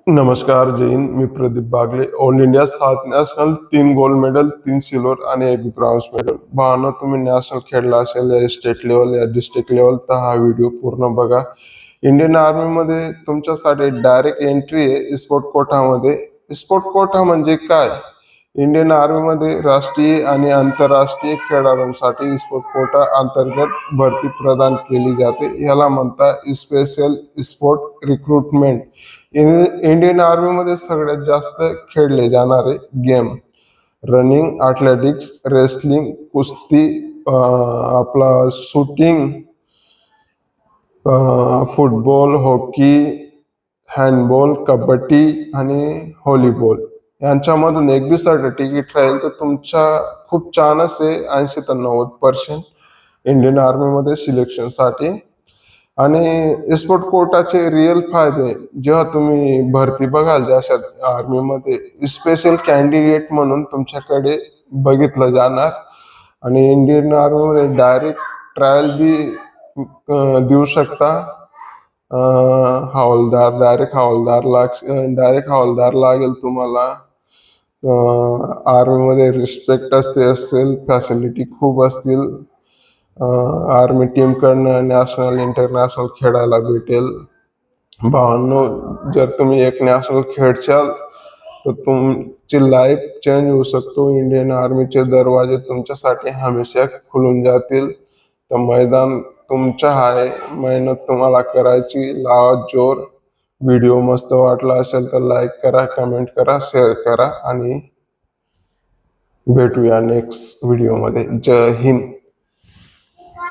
नमस्कार, जय हिंद. मी Pradeep Bagle. All India 7 national, 3 gold medal, 3 silver आणि 1 ब्रॉन्झ मेडल. भावांनो, तुम्ही नॅशनल खेळला असेल या स्टेट लेवल या डिस्ट्रिक्ट लेवल तर हा व्हिडिओ पूर्ण बघा. इंडियन आर्मीमध्ये तुमच्यासाठी डायरेक्ट एंट्री आहे स्पोर्ट कोटामध्ये. स्पोर्ट कोटा म्हणजे काय? इंडियन आर्मीमध्ये राष्ट्रीय आणि आंतरराष्ट्रीय खेळाडूंसाठी स्पोर्ट कोटा अंतर्गत भरती प्रदान केली जाते. याला म्हणतात स्पेशल स्पोर्ट रिक्रुटमेंट. इंडियन आर्मीमध्ये सगळ्यात जास्त खेळले जाणारे गेम रनिंग, ॲथलेटिक्स, रेसलिंग, कुस्ती, आपला shooting, football, hockey, handball, kabaddi आणि व्हॉलीबॉल. यांच्यामधून एक बी सर्टिफिकेट राहील तर तुमचा खूप चान्स आहे 80 ते 90% इंडियन आर्मीमध्ये सिलेक्शनसाठी. आणि स्पोर्ट कोटाचे रिअल फायदे जेव्हा तुम्ही भरती बघाल जशा आर्मीमध्ये स्पेशल कॅन्डिडेट म्हणून तुमच्याकडे बघितलं जाणार. आणि इंडियन आर्मीमध्ये डायरेक्ट ट्रायल बी देऊ शकता. डायरेक्ट हवालदार लागेल तुम्हाला. आर्मीमध्ये रिस्पेक्ट असेल, फॅसिलिटी खूप असतील. आर्मी टीम कडनं नॅशनल इंटरनॅशनल खेळायला भेटेल. भावांनो, जर तुम्ही एक नॅशनल खेळचाल तर तुमची लाईफ चेंज होऊ शकतो. इंडियन आर्मीचे दरवाजे तुमच्यासाठी हमेशा खुलून जातील. तर मैदान तुमचं आहे, मेहनत तुम्हाला करायची. लावा जोर. व्हिडिओ मस्त वाटला असेल तर लाईक करा, कमेंट करा, शेअर करा आणि भेटूया नेक्स्ट व्हिडिओमध्ये. जय हिंद.